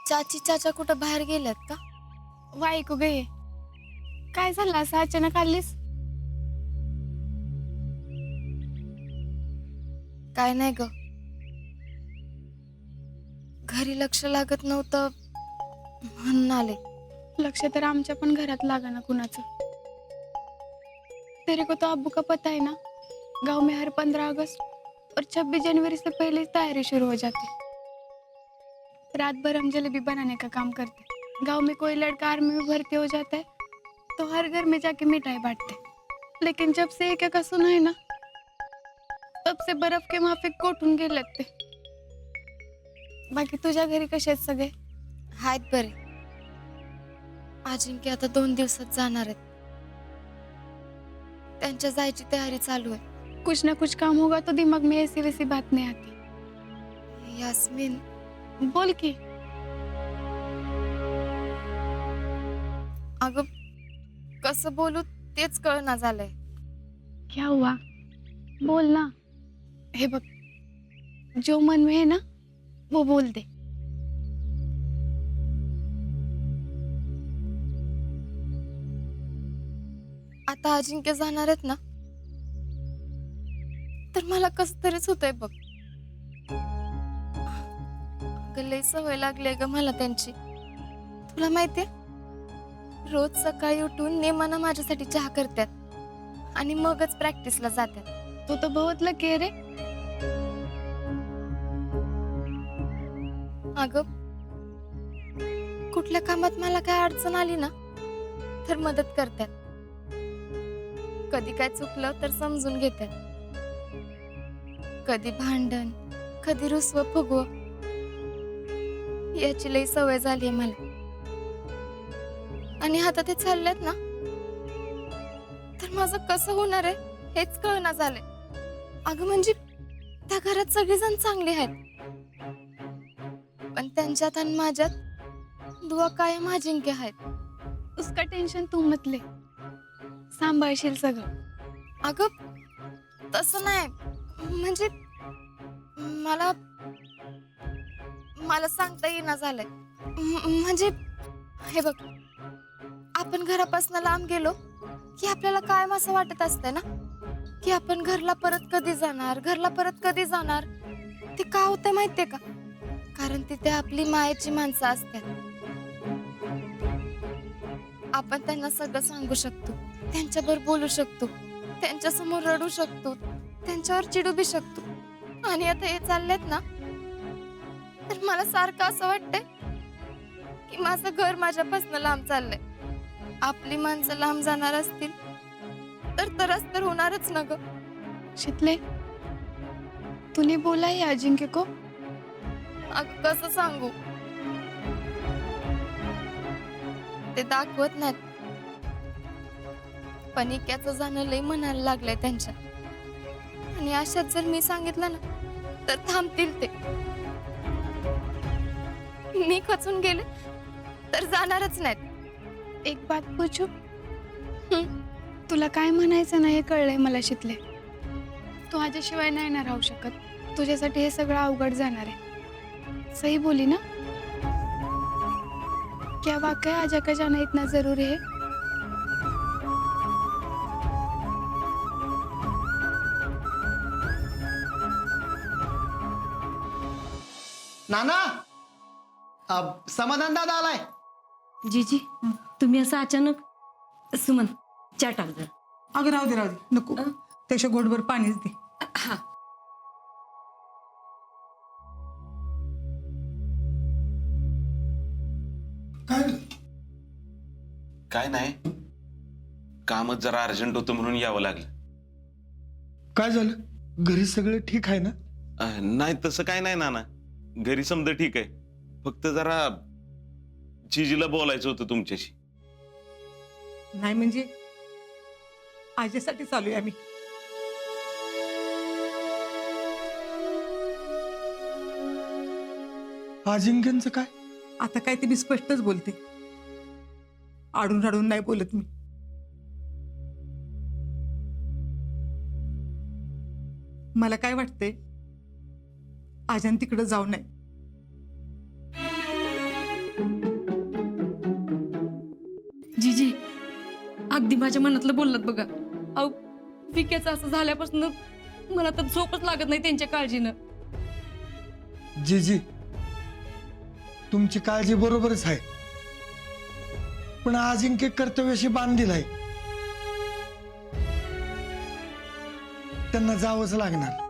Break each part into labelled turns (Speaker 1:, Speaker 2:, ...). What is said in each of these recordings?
Speaker 1: चाची चाचा कुठं बाहेर गेल्यात का?
Speaker 2: वाईकू गे, काय झालं असं अचानक आलीस?
Speaker 1: काय नाही ग, घरी लक्ष लागत नव्हतं म्हणून आले.
Speaker 2: लक्ष तर आमच्या पण घरात लागा ना कुणाचं. तेरे को तो अब्बू का पता है ना, गांव में हर 15 अगस्त और 26 जनवरी से पहले ही तैयारी शुरू हो जाती। रात भर हम जलेबी बनाने का काम करते। गांव में कोई लड़का आर्मी में भर्ती हो जाता है तो हर घर में जाके मिठाई बांटते। लेकिन जब से एक का सुना है ना, तब से बर्फ के माफिक कोठून गेले ते। बाकी तुझ्या घरी कसे आहेत सगळे?
Speaker 1: आहेत बरे. अजिंक्य आता 2 दिवसात जाणार आहेत. त्यांच्या जायची तयारी चालू आहे.
Speaker 2: कुछ ना कुछ काम होगा तो दिमाग में ऐसी वैसी बात नहीं आती।
Speaker 1: यास्मीन,
Speaker 2: बोल की.
Speaker 1: अगं कसं बोलू तेच कळना झालंय.
Speaker 2: क्या हुआ? बोल ना. हे बघ, जो मन में है ना वो बोल दे.
Speaker 1: आता अजिंक्य जाणार आहेत ना, तर मला कसं तरीच होतंय बघ. अगं लई सवय लागली ग मला त्यांची. तुला माहितीये, रोज सकाळी उठून नेमानं माझ्यासाठी चहा करतात आणि मगच प्रॅक्टिसला जातात.
Speaker 2: तो तो बहुत लकी है रे.
Speaker 1: अगं कुठल्या कामात मला काय अडचण आली ना, तर मदत करतात. कधी काय चुकलं तर समजून घेतात. कधी भांडण, कधी रुसव फुगव, याची लई सवय झाली मला. आणि आता ते चाललेत ना, तर माझं कसं होणार आहे हेच कळना झालंय. अगं म्हणजे त्या घरात सगळेजण चांगले आहेत, पण त्यांच्यात आणि माझ्यात दुआ कायम अजिंक्य आहेत.
Speaker 2: उसका टेंशन तू मत ले, सांभाळशील सगळं.
Speaker 1: अगं तसं नाही, म्हणजे मला मला सांगता येईना झालंय. म्हणजे हे बघ, आपण घरापासून लांब गेलो की आपल्याला कायम असं वाटत असतंय ना, की आपण घरला परत कधी जाणार, घरला परत कधी जाणार. ते का होतंय माहितीये का? कारण तिथे आपली मायेची माणसं असतात. आपण त्यांना सगळं सांगू शकतो, त्यांच्याबरोबर बोलू शकतो, त्यांच्या समोर रडू शकतो, त्यांच्यावर चिडू बी शकतो. आणि आता हे चाललेत ना, तर मला सारखं असं वाटतंय की माझं घर माझ्यापासून लांब चाललंय. आपली माणसं लांब जाणार असतील तर त्रास तर होणारच ना ग.
Speaker 2: शीतले, तूने बोला है अजिंक्य को?
Speaker 1: अगं कसं सांगू, ते दाखवत नाहीत. पण इक्याचं जाणं लई म्हणायला लागलंय त्यांच्या. आणि अशात जर मी सांगितलं ना, तर थांबतील ते. मी खचून गेले तर जाणारच नाहीत.
Speaker 2: एक बात पूछू?
Speaker 1: हं?
Speaker 2: तुला काय म्हणायचं नाही हे कळलंय मला शीतले. तू माझ्याशिवाय नाही ना राहू शकत. तुझ्यासाठी हे सगळं अवघड जाणार आहे. सही बोली ना? क्या वाकई आजा का जाना इतना जरूरी है?
Speaker 3: नाना, समाधान दादा आलाय.
Speaker 4: जीजी तुम्ही असं अचानक. सुमन चहा टाक जरा.
Speaker 5: अगं राहू दे नको. त्याच्या गोडभर पाणीच दे.
Speaker 4: हा.
Speaker 6: काय नाही, कामच जरा अर्जंट होतं म्हणून यावं लागलं.
Speaker 7: काय झालं? घरी सगळं ठीक आहे ना?
Speaker 6: नाही तसं काय नाही नाना, घरी समजा ठीक आहे. फक्त जरा जीजीला बोलायचं होतं तुमच्याशी.
Speaker 5: नाही म्हणजे आजीसाठी चालू आहे आम्ही.
Speaker 7: अजिंक्यचं काय?
Speaker 5: आता काय ते मी स्पष्टच बोलते. आडून राडून नाही बोलत मी. मला काय वाटतंय, आजान तिकडे जाऊ नये.
Speaker 4: माझ्या मनातलं बोललात बघा. अहो विक्याचं असं झाल्यापासून मला तर झोपच लागत नाही त्यांच्या काळजीनं.
Speaker 7: जीजी तुमची काळजी बरोबरच आहे, पण अजिंक्य कर्तव्याशी बांधील आहे. त्यांना जावंच लागणार.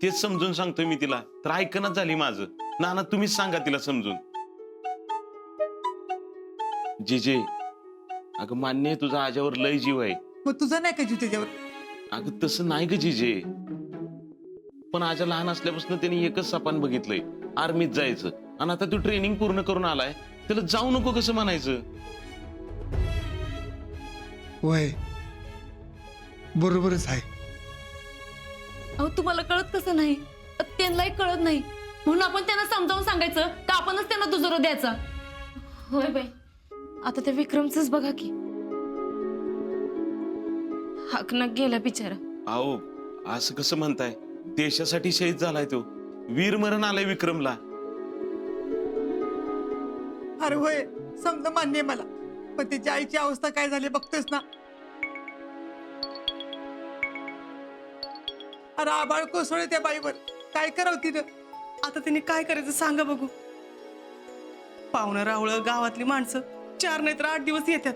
Speaker 6: तेच समजून सांगतोय मी तिला, तर ऐकणच झाली माझं. नाना तुम्हीच सांगा तिला समजून. जीजे अगं मान्य आहे तुझा आजावर लय जीव आहे.
Speaker 5: मग तुझा नाही का जीव त्याच्यावर?
Speaker 6: अगं तसं नाही ग जीजे, पण आजा लहान असल्यापासून त्याने एकच सपान बघितलंय, आर्मीत जायचं. आणि आता तू ट्रेनिंग पूर्ण करून आलाय, त्याला जाऊ नको कसं म्हणायचं?
Speaker 7: वय बरोबरच आहे.
Speaker 4: अहो तुम्हाला कळत कसं नाही? त्यांनाही कळत नाही म्हणून आपण त्यांना समजावून सांगायचं का आपणच त्यांना दुजोरा द्यायचा?
Speaker 1: होय बाई, आता त्या विक्रमच बघा की, हाकनाक गेला बिचारा.
Speaker 6: अहो असं कसं म्हणताय? देशासाठी शहीद झालाय तो, वीरमरण आलंय विक्रमला.
Speaker 5: अरे होय, समजा मान्य आहे मला, पण त्याच्या आईची अवस्था काय झाली बघतोस ना. अरे आबाळ कोसळले त्या बाईवर, काय करावं तिनं? आता तिने काय करायचं सांगा बघू. पाहुणं रावळं गावातली माणसं 4 नाही तर 8 दिवस येतात.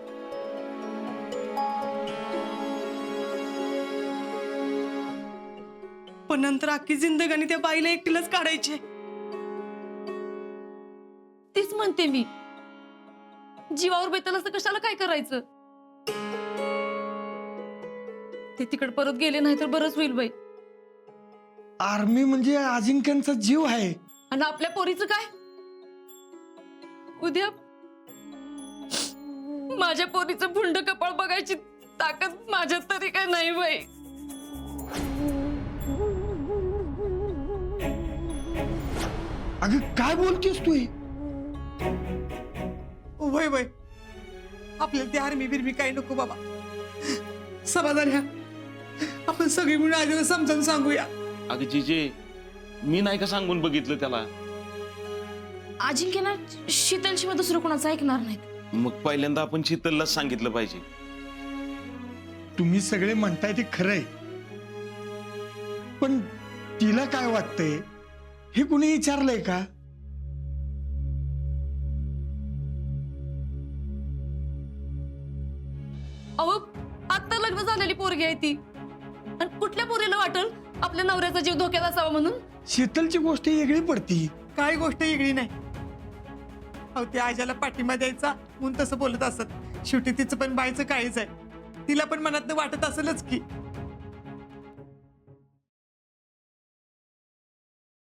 Speaker 5: पण नंतर अख्खी जिंदगानी त्या बाईला एकटीलाच काढायचे.
Speaker 4: तीच म्हणते मी, जीवावर बेतल असं कशाला काय करायचं? ते तिकडे परत गेले नाही तर बरंच होईल बाई.
Speaker 7: आर्मी म्हणजे अजिंक्यांचा जीव आहे.
Speaker 4: आणि आपल्या पोरीचं काय? उद्या माझ्या पोरीचं भुंड कपाळ बघायची ताकद माझ्यात तरी काय नाही बाई.
Speaker 7: अगं काय बोलतेस तू?
Speaker 5: वय वय, आपल्याला ते आर्मी बिर्मी काही नको बाबा. समाधान ह्या आपण सगळी मिळून आजीला समजावून सांगूया.
Speaker 6: अगं जीजे मी नाही का सांगून बघितलं त्याला?
Speaker 1: अजिंक्य ना शीतलशिवाय दुसरं कोणाचं ऐकणार नाहीत.
Speaker 6: मग पहिल्यांदा आपण शीतललाच सांगितलं पाहिजे.
Speaker 7: तुम्ही सगळे म्हणताय ते खरंय, पण तिला काय वाटतंय हे कुणी विचारलंय का?
Speaker 4: अहो आता लग्न झालेली पोरगी आहे ती, आणि कुठल्या पोरीला वाटल आपल्या नवऱ्याचा जीव धोक्यात असावा म्हणून?
Speaker 7: शीतलची गोष्ट वेगळी पडती.
Speaker 5: काय गोष्ट वेगळी नाही. अहो त्या आजाला पाठिंबा द्यायचा म्हणून तसं बोलत असत. शेवटी तिचं पण बाईचं काळीच आहे, तिला पण मनात वाटत असेलच की